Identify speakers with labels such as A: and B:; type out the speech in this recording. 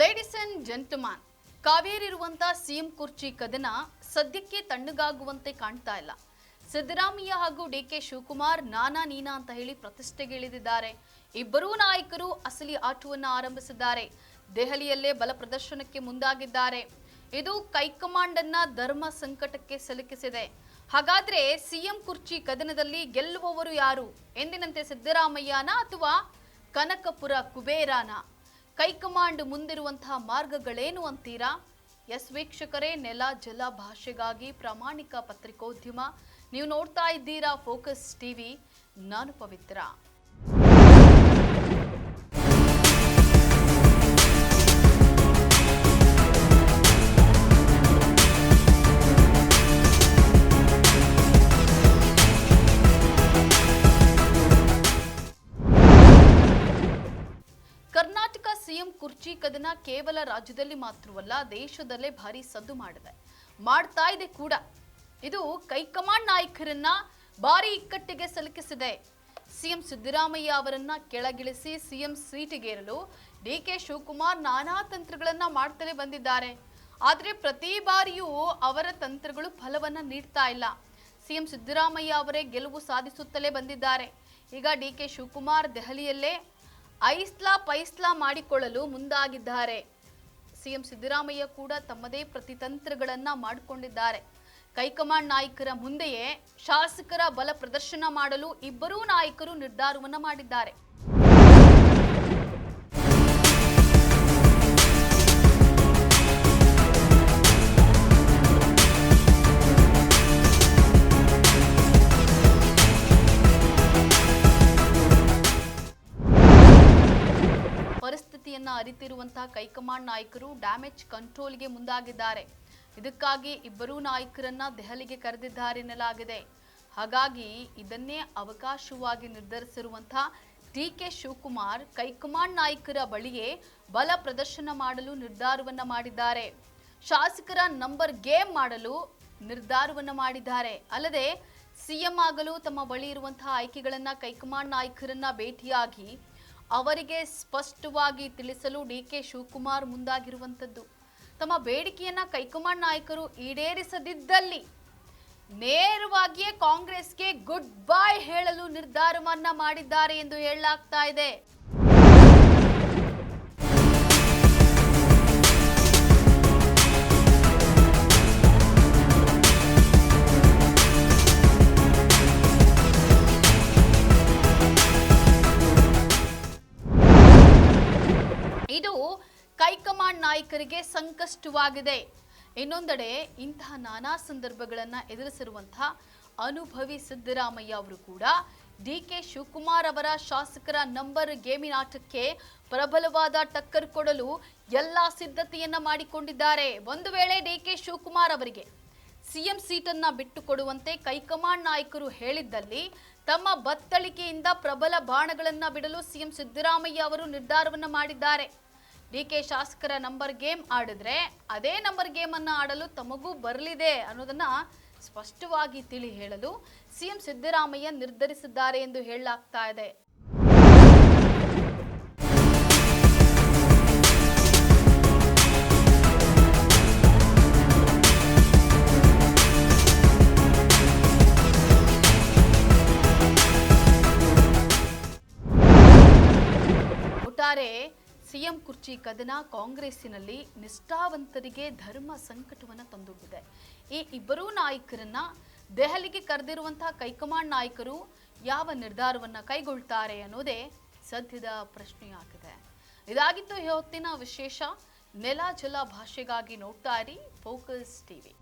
A: Ladies and gentleman, ಕಾವೇರಿರುವಂತ CM ಕುರ್ಚಿ ಕದನ ಸದ್ಯಕ್ಕೆ ತಣ್ಣಗಾಗುವಂತೆ ಕಾಣ್ತಾ ಇಲ್ಲ. ಸಿದ್ದರಾಮಯ್ಯ ಹಾಗೂ ಡಿಕೆ ಶಿವಕುಮಾರ್ ನಾನಾ ನೀನಾ ಅಂತ ಹೇಳಿ ಪ್ರತಿಷ್ಠೆಗಿಳಿದಿದ್ದಾರೆ. ಇಬ್ಬರೂ ನಾಯಕರು ಅಸಲಿ ಆಟವನ್ನು ಆರಂಭಿಸಿದ್ದಾರೆ. ದೆಹಲಿಯಲ್ಲೇ ಬಲ ಪ್ರದರ್ಶನಕ್ಕೆ ಮುಂದಾಗಿದ್ದಾರೆ. ಇದು ಹೈಕಮಾಂಡ್ ಅನ್ನ ಧರ್ಮ ಸಂಕಟಕ್ಕೆ ಸಿಲುಕಿಸಿದೆ. ಹಾಗಾದ್ರೆ ಸಿಎಂ ಕುರ್ಚಿ ಕದನದಲ್ಲಿ ಗೆಲ್ಲುವವರು ಯಾರು? ಎಂದಿನಂತೆ ಸಿದ್ದರಾಮಯ್ಯನ ಅಥವಾ ಕನಕಪುರ ಕುಬೇರನ? ಹೈಕಮಾಂಡ್ ಮುಂದಿರುವಂತಹ ಮಾರ್ಗಗಳೇನು ಅಂತೀರಾ? ಎಸ್ ವೀಕ್ಷಕರೇ, ನೆಲ ಜಲ ಭಾಷೆಗಾಗಿ ಪ್ರಾಮಾಣಿಕ ಪತ್ರಿಕೋದ್ಯಮ. ನೀವು ನೋಡ್ತಾ ಇದ್ದೀರಾ ಫೋಕಸ್ ಟಿವಿ. ನಾನು ಪವಿತ್ರ. ಕರ್ನಾಟಕ ಸಿಎಂ ಕುರ್ಚಿ ಕದನ ಕೇವಲ ರಾಜ್ಯದಲ್ಲಿ ಮಾತ್ರವಲ್ಲ, ದೇಶದಲ್ಲೇ ಭಾರಿ ಸದ್ದು ಮಾಡ್ತಾ ಇದೆ ಕೂಡ. ಇದು ಹೈಕಮಾಂಡ್ ನಾಯಕರನ್ನ ಭಾರಿ ಇಕ್ಕಟ್ಟಿಗೆ ಸಿಲುಕಿಸಿದೆ. ಸಿಎಂ ಸಿದ್ದರಾಮಯ್ಯ ಅವರನ್ನ ಕೆಳಗಿಳಿಸಿ ಸಿಎಂ ಸೀಟಿಗೇರಲು ಡಿಕೆ ಶಿವಕುಮಾರ್ ನಾನಾ ತಂತ್ರಗಳನ್ನ ಮಾಡ್ತಲೇ ಬಂದಿದ್ದಾರೆ. ಆದ್ರೆ ಪ್ರತಿ ಬಾರಿಯೂ ಅವರ ತಂತ್ರಗಳು ಫಲವನ್ನ ನೀಡ್ತಾ ಇಲ್ಲ. ಸಿಎಂ ಸಿದ್ದರಾಮಯ್ಯ ಅವರೇ ಗೆಲುವು ಸಾಧಿಸುತ್ತಲೇ ಬಂದಿದ್ದಾರೆ. ಈಗ ಡಿಕೆ ಶಿವಕುಮಾರ್ ದೆಹಲಿಯಲ್ಲೇ ಐಸ್ಲಾ ಪೈಸ್ಲಾ ಮಾಡಿಕೊಳ್ಳಲು ಮುಂದಾಗಿದ್ದಾರೆ. ಸಿಎಂ ಸಿದ್ದರಾಮಯ್ಯ ಕೂಡ ತಮ್ಮದೇ ಪ್ರತಿತಂತ್ರಗಳನ್ನ ಮಾಡಿಕೊಂಡಿದ್ದಾರೆ. ಹೈಕಮಾಂಡ್ ನಾಯಕರ ಮುಂದೆಯೇ ಶಾಸಕರ ಬಲ ಪ್ರದರ್ಶನ ಮಾಡಲು ಇಬ್ಬರೂ ನಾಯಕರು ನಿರ್ಧಾರವನ್ನ ಮಾಡಿದ್ದಾರೆ. ಪರಿಸ್ಥಿತಿಯನ್ನ ಅರಿತಿರುವಂತಹ ಹೈಕಮಾಂಡ್ ನಾಯಕರು ಡ್ಯಾಮೇಜ್ ಕಂಟ್ರೋಲ್ಗೆ ಮುಂದಾಗಿದ್ದಾರೆ. ಇದಕ್ಕಾಗಿ ಇಬ್ಬರೂ ನಾಯಕರನ್ನ ದೆಹಲಿಗೆ ಕರೆದಿದ್ದಾರೆ ಎನ್ನಲಾಗಿದೆ. ಹಾಗಾಗಿ ಇದನ್ನೇ ಅವಕಾಶವಾಗಿ ನಿರ್ಧರಿಸಿರುವಂತಹ ಡಿಕೆ ಶಿವಕುಮಾರ್ ಹೈಕಮಾಂಡ್ ನಾಯಕರ ಬಳಿಯೇ ಬಲ ಪ್ರದರ್ಶನ ಮಾಡಲು ನಿರ್ಧಾರವನ್ನ ಮಾಡಿದ್ದಾರೆ. ಶಾಸಕರ ನಂಬರ್ ಗೇಮ್ ಮಾಡಲು ನಿರ್ಧಾರವನ್ನ ಮಾಡಿದ್ದಾರೆ. ಅಲ್ಲದೆ ಸಿಎಂ ಆಗಲು ತಮ್ಮ ಬಳಿ ಇರುವಂತಹ ಆಯ್ಕೆಗಳನ್ನ ಹೈಕಮಾಂಡ್ ನಾಯಕರನ್ನ ಭೇಟಿಯಾಗಿ ಅವರಿಗೆ ಸ್ಪಷ್ಟವಾಗಿ ತಿಳಿಸಲು ಡಿಕೆ ಶಿವಕುಮಾರ್ ಮುಂದಾಗಿರುವಂಥದ್ದು. ತಮ್ಮ ಬೇಡಿಕೆಯನ್ನ ಹೈಕಮಾಂಡ್ ನಾಯಕರು ಈಡೇರಿಸದಿದ್ದಲ್ಲಿ ನೇರವಾಗಿಯೇ ಕಾಂಗ್ರೆಸ್ಗೆ ಗುಡ್ ಬೈ ಹೇಳಲು ನಿರ್ಧಾರವನ್ನ ಮಾಡಿದ್ದಾರೆ ಎಂದು ಹೇಳಲಾಗ್ತಾ ಇದೆ. ಇದು ಹೈಕಮಾಂಡ್ ನಾಯಕರಿಗೆ ಸಂಕಷ್ಟವಾಗಿದೆ. ಇನ್ನೊಂದೆಡೆ ಇಂತಹ ನಾನಾ ಸಂದರ್ಭಗಳನ್ನ ಎದುರಿಸಿರುವಂತಹ ಅನುಭವಿ ಸಿದ್ದರಾಮಯ್ಯ ಅವರು ಕೂಡ ಡಿಕೆ ಶಿವಕುಮಾರ್ ಅವರ ಶಾಸಕರ ನಂಬರ್ ಗೇಮಿನ ಆಟಕ್ಕೆ ಪ್ರಬಲವಾದ ಟಕ್ಕರ್ ಕೊಡಲು ಎಲ್ಲಾ ಸಿದ್ಧತೆಯನ್ನ ಮಾಡಿಕೊಂಡಿದ್ದಾರೆ. ಒಂದು ವೇಳೆ ಡಿಕೆ ಶಿವಕುಮಾರ್ ಅವರಿಗೆ ಸಿಎಂ ಸೀಟನ್ನ ಬಿಟ್ಟು ಕೊಡುವಂತೆ ಹೈಕಮಾಂಡ್ ನಾಯಕರು ಹೇಳಿದ್ದಲ್ಲಿ ತಮ್ಮ ಬತ್ತಳಿಕೆಯಿಂದ ಪ್ರಬಲ ಬಾಣಗಳನ್ನ ಬಿಡಲು ಸಿಎಂ ಸಿದ್ದರಾಮಯ್ಯ ಅವರು ನಿರ್ಧಾರವನ್ನ ಮಾಡಿದ್ದಾರೆ. ಡಿಕೆ ಶಾಸಕರ ನಂಬರ್ ಗೇಮ್ ಆಡಿದ್ರೆ ಅದೇ ನಂಬರ್ ಗೇಮ್ ಅನ್ನ ಆಡಲು ತಮಗೂ ಬರಲಿದೆ ಅನ್ನೋದನ್ನ ಸ್ಪಷ್ಟವಾಗಿ ತಿಳಿ ಹೇಳಲು ಸಿಎಂ ಸಿದ್ದರಾಮಯ್ಯ ನಿರ್ಧರಿಸಿದ್ದಾರೆ ಎಂದು ಹೇಳಲಾಗ್ತಾ ಇದೆ. ಒಟ್ಟಾರೆ ಸಿಎಂ ಕುರ್ಚಿ ಕದನ ಕಾಂಗ್ರೆಸ್ಸಿನಲ್ಲಿ ನಿಷ್ಠಾವಂತರಿಗೆ ಧರ್ಮ ಸಂಕಟವನ್ನು ತಂದೊಡ್ಡಿದೆ. ಈ ಇಬ್ಬರೂ ನಾಯಕರನ್ನ ದೆಹಲಿಗೆ ಕರೆದಿರುವಂತಹ ಹೈಕಮಾಂಡ್ ನಾಯಕರು ಯಾವ ನಿರ್ಧಾರವನ್ನ ಕೈಗೊಳ್ತಾರೆ ಅನ್ನೋದೇ ಸದ್ಯದ ಪ್ರಶ್ನೆಯಾಗಿದೆ. ಇದಾಗಿತ್ತು ಈ ಹೊತ್ತಿನ ವಿಶೇಷ. ನೆಲ ಜಲ ಭಾಷೆಗಾಗಿ ನೋಡ್ತಾ ಇರಿ ಫೋಕಸ್ ಟಿವಿ.